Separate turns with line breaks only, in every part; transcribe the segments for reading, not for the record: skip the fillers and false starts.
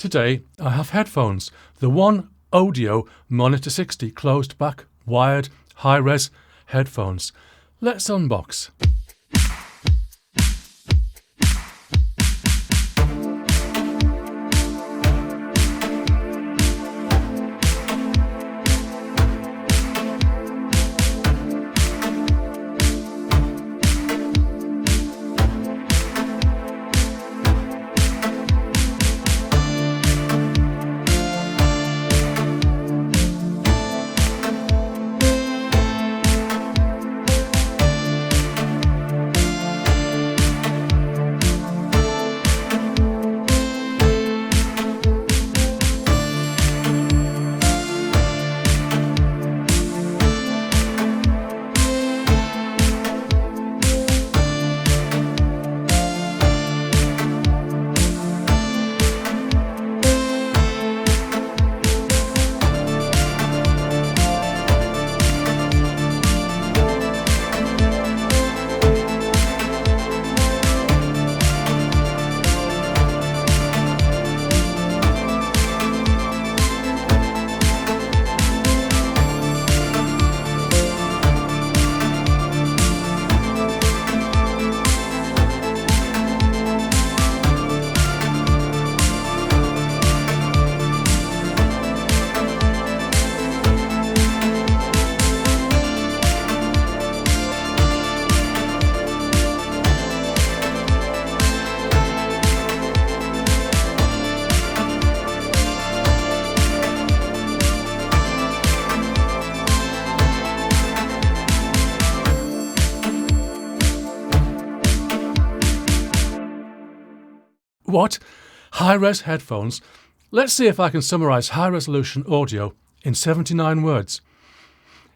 Today I have headphones, the OneOdio Monitor 60 closed back, wired, high-res headphones. Let's unbox. What? High-res headphones? Let's see if I can summarise high-resolution audio in 79 words.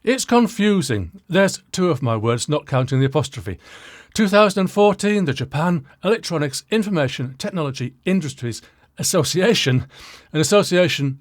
It's confusing. There's two of my words, not counting the apostrophe. 2014, the Japan Electronics Information Technology Industries Association, an association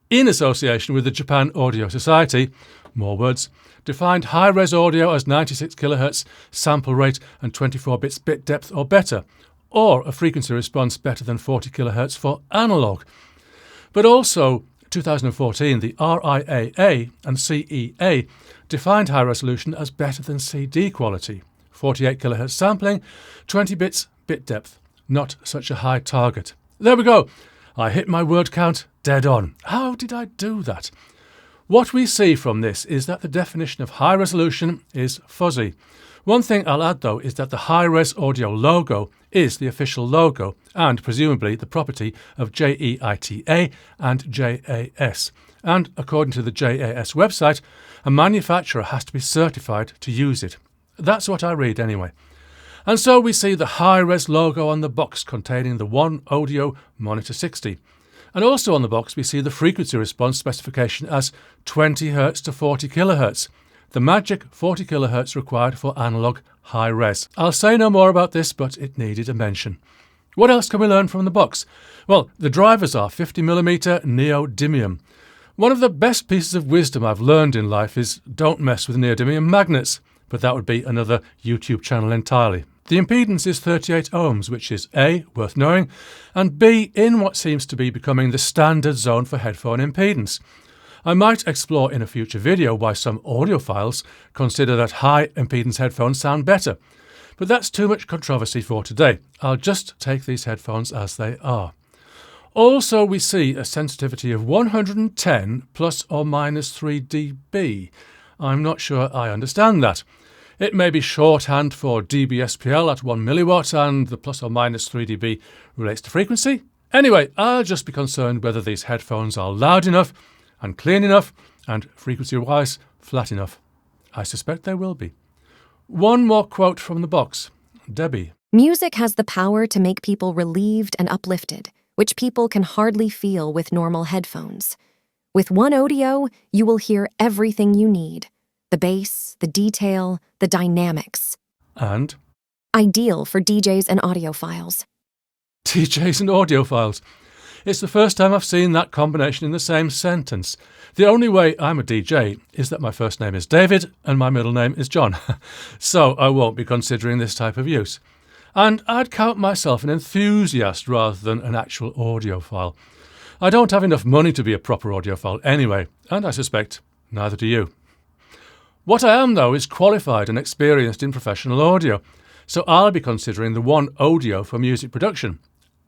in association with the Japan Audio Society, more words, defined high-res audio as 96 kHz sample rate and 24 bits bit depth or better, or a frequency response better than 40 kHz for analog. But also, 2014, the RIAA and CEA defined high resolution as better than CD quality, 48 kHz sampling, 20 bits bit depth, not such a high target. There we go. I hit my word count dead on. How did I do that? What we see from this is that the definition of high resolution is fuzzy. One thing I'll add, though, is that the high-res audio logo is the official logo and presumably the property of JEITA and JAS. And according to the JAS website, a manufacturer has to be certified to use it. That's what I read anyway. And so we see the high-res logo on the box containing the OneOdio Monitor 60. And also on the box we see the frequency response specification as 20 Hz to 40 kHz. The magic 40 kHz required for analog high-res. I'll say no more about this, but it needed a mention. What else can we learn from the box? Well, the drivers are 50mm neodymium. One of the best pieces of wisdom I've learned in life is don't mess with neodymium magnets, but that would be another YouTube channel entirely. The impedance is 38 ohms, which is A, worth knowing, and B, in what seems to be becoming the standard zone for headphone impedance. I might explore in a future video why some audiophiles consider that high impedance headphones sound better, but that's too much controversy for today. I'll just take these headphones as they are. Also, we see a sensitivity of 110 plus or minus 3 dB. I'm not sure I understand that. It may be shorthand for dBSPL at 1 milliwatt and the plus or minus 3 dB relates to frequency. Anyway, I'll just be concerned whether these headphones are loud enough and clean enough, and frequency-wise, flat enough. I suspect they will be. One more quote from the box. Debbie.
Music has the power to make people relieved and uplifted, which people can hardly feel with normal headphones. With OneOdio, you will hear everything you need. The bass, the detail, the dynamics.
And?
Ideal for DJs and audiophiles.
DJs and audiophiles. It's the first time I've seen that combination in the same sentence. The only way I'm a DJ is that my first name is David and my middle name is John. So I won't be considering this type of use. And I'd count myself an enthusiast rather than an actual audiophile. I don't have enough money to be a proper audiophile anyway, and I suspect neither do you. What I am, though, is qualified and experienced in professional audio, so I'll be considering the OneOdio for music production.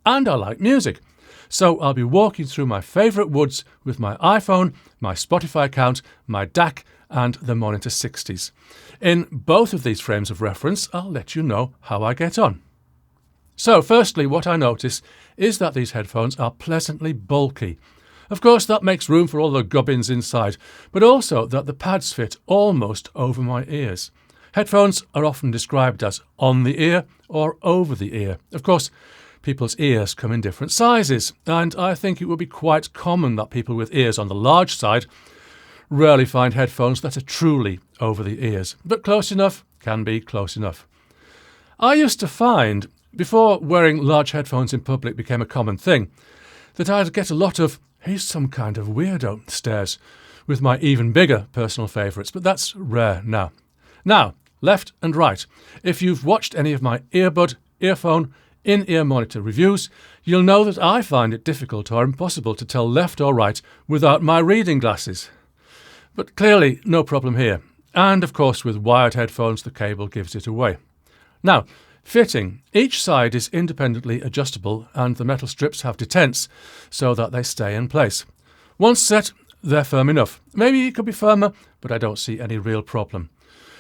And I like music, so I'll be walking through my favourite woods with my iPhone, my Spotify account, my DAC and the Monitor 60s. In both of these frames of reference, I'll let you know how I get on. So firstly, what I notice is that these headphones are pleasantly bulky. Of course, that makes room for all the gubbins inside, but also that the pads fit almost over my ears. Headphones are often described as on the ear or over the ear. Of course, people's ears come in different sizes, and I think it would be quite common that people with ears on the large side rarely find headphones that are truly over the ears, but close enough can be close enough. I used to find, before wearing large headphones in public became a common thing, that I'd get a lot of "he's some kind of weirdo" stares with my even bigger personal favourites, but that's rare now. Now, left and right, if you've watched any of my earbud, earphone, in-ear monitor reviews, you'll know that I find it difficult or impossible to tell left or right without my reading glasses. But clearly no problem here, and of course with wired headphones the cable gives it away. Now, fitting. Each side is independently adjustable and the metal strips have detents so that they stay in place. Once set, they're firm enough. Maybe it could be firmer, but I don't see any real problem.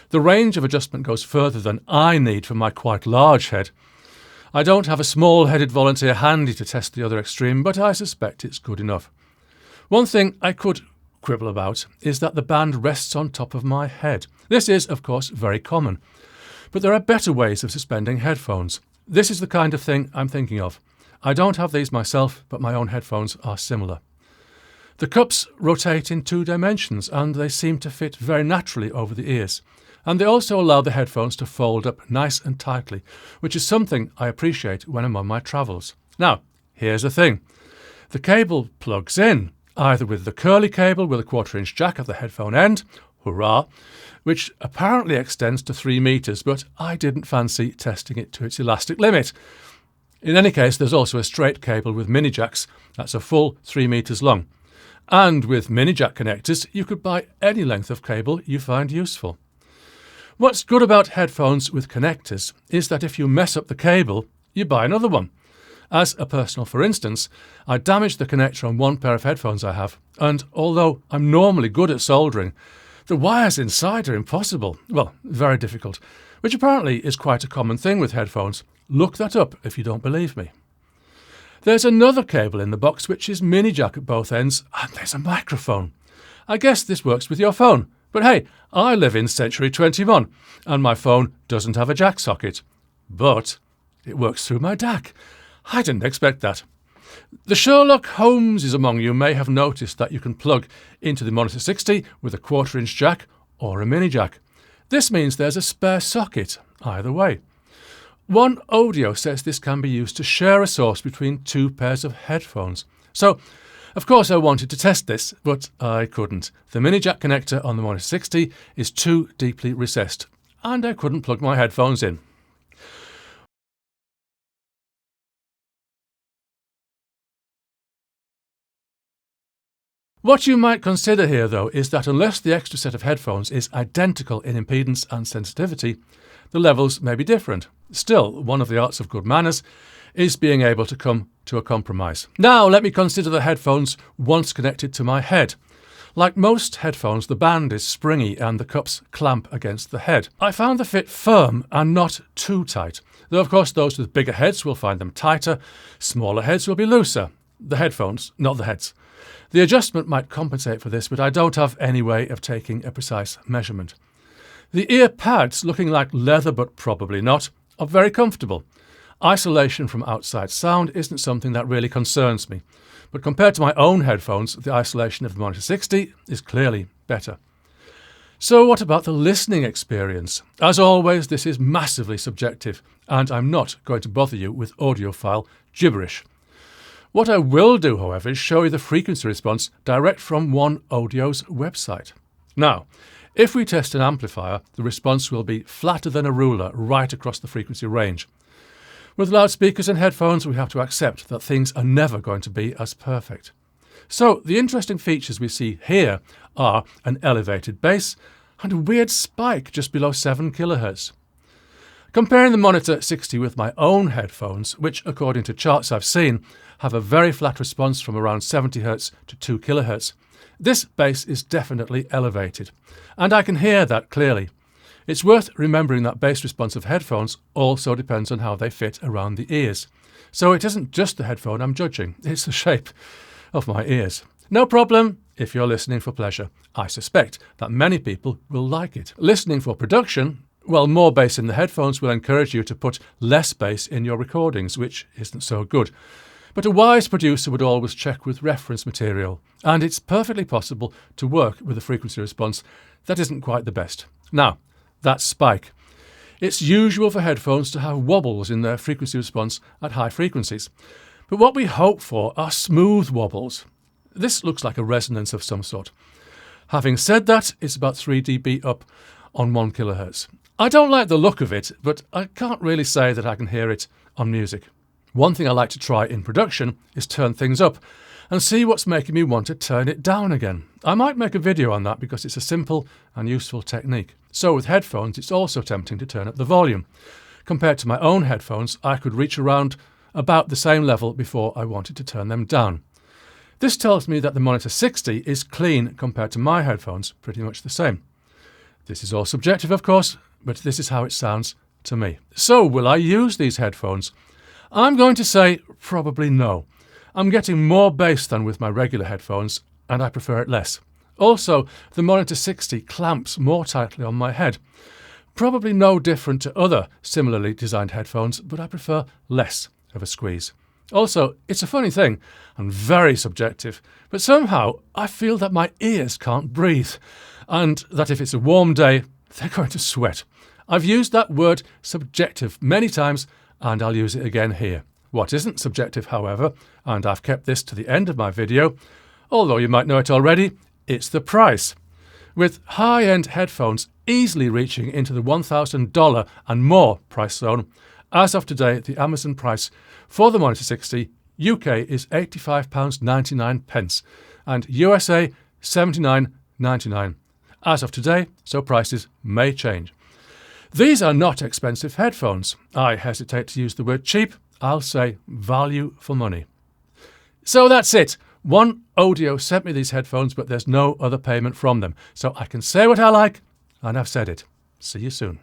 The range of adjustment goes further than I need for my quite large head. I don't have a small-headed volunteer handy to test the other extreme, but I suspect it's good enough. One thing I could quibble about is that the band rests on top of my head. This is, of course, very common. But there are better ways of suspending headphones. This is the kind of thing I'm thinking of. I don't have these myself, but my own headphones are similar. The cups rotate in 2 dimensions and they seem to fit very naturally over the ears. And they also allow the headphones to fold up nice and tightly, which is something I appreciate when I'm on my travels. Now, here's the thing. The cable plugs in, either with the curly cable with a 1/4-inch jack at the headphone end, hurrah, which apparently extends to 3 meters, but I didn't fancy testing it to its elastic limit. In any case, there's also a straight cable with mini jacks that's a full 3 meters long. And with mini jack connectors, you could buy any length of cable you find useful. What's good about headphones with connectors is that if you mess up the cable, you buy another one. As a personal for instance, I damaged the connector on one pair of headphones I have, and although I'm normally good at soldering, the wires inside are impossible, well, very difficult, which apparently is quite a common thing with headphones. Look that up if you don't believe me. There's another cable in the box which is mini jack at both ends, and there's a microphone. I guess this works with your phone, but hey, I live in century 21, and my phone doesn't have a jack socket. But it works through my DAC. I didn't expect that. The Sherlock Holmeses among you may have noticed that you can plug into the Monitor 60 with a 1/4-inch jack or a mini jack. This means there's a spare socket either way. OneOdio says this can be used to share a source between 2 pairs of headphones. So, of course I wanted to test this, but I couldn't. The mini jack connector on the Monitor 60 is too deeply recessed, and I couldn't plug my headphones in. What you might consider here, though, is that unless the extra set of headphones is identical in impedance and sensitivity, the levels may be different. Still, one of the arts of good manners is being able to come to a compromise. Now, let me consider the headphones once connected to my head. Like most headphones, the band is springy and the cups clamp against the head. I found the fit firm and not too tight, though of course those with bigger heads will find them tighter, smaller heads will be looser. The headphones, not the heads. The adjustment might compensate for this, but I don't have any way of taking a precise measurement. The ear pads, looking like leather but probably not, are very comfortable. Isolation from outside sound isn't something that really concerns me, but compared to my own headphones, the isolation of the Monitor 60 is clearly better. So what about the listening experience? As always, this is massively subjective, and I'm not going to bother you with audiophile gibberish. What I will do, however, is show you the frequency response direct from OneAudio's website. Now, if we test an amplifier, the response will be flatter than a ruler right across the frequency range. With loudspeakers and headphones, we have to accept that things are never going to be as perfect. So the interesting features we see here are an elevated bass and a weird spike just below 7 kHz. Comparing the Monitor 60 with my own headphones, which according to charts I've seen, have a very flat response from around 70 Hz to 2 kHz, this bass is definitely elevated, and I can hear that clearly. It's worth remembering that bass response of headphones also depends on how they fit around the ears. So it isn't just the headphone I'm judging, it's the shape of my ears. No problem if you're listening for pleasure. I suspect that many people will like it. Listening for production, well, more bass in the headphones will encourage you to put less bass in your recordings, which isn't so good. But a wise producer would always check with reference material, and it's perfectly possible to work with a frequency response that isn't quite the best. Now, that spike. It's usual for headphones to have wobbles in their frequency response at high frequencies. But what we hope for are smooth wobbles. This looks like a resonance of some sort. Having said that, it's about 3 dB up on 1 kHz. I don't like the look of it, but I can't really say that I can hear it on music. One thing I like to try in production is turn things up and see what's making me want to turn it down again. I might make a video on that because it's a simple and useful technique. So with headphones, it's also tempting to turn up the volume. Compared to my own headphones, I could reach around about the same level before I wanted to turn them down. This tells me that the Monitor 60 is clean compared to my headphones, pretty much the same. This is all subjective, of course, but this is how it sounds to me. So will I use these headphones? I'm going to say probably no. I'm getting more bass than with my regular headphones, and I prefer it less. Also, the Monitor 60 clamps more tightly on my head. Probably no different to other similarly designed headphones, but I prefer less of a squeeze. Also, it's a funny thing, and very subjective, but somehow I feel that my ears can't breathe, and that if it's a warm day, they're going to sweat. I've used that word subjective many times, and I'll use it again here. What isn't subjective, however, and I've kept this to the end of my video, although you might know it already, it's the price. With high-end headphones easily reaching into the $1,000 and more price zone, as of today, the Amazon price for the Monitor 60 UK is £85.99 and USA $79.99. As of today, so prices may change. These are not expensive headphones. I hesitate to use the word cheap. I'll say value for money. So that's it. OneOdio sent me these headphones, but there's no other payment from them. So I can say what I like, and I've said it. See you soon.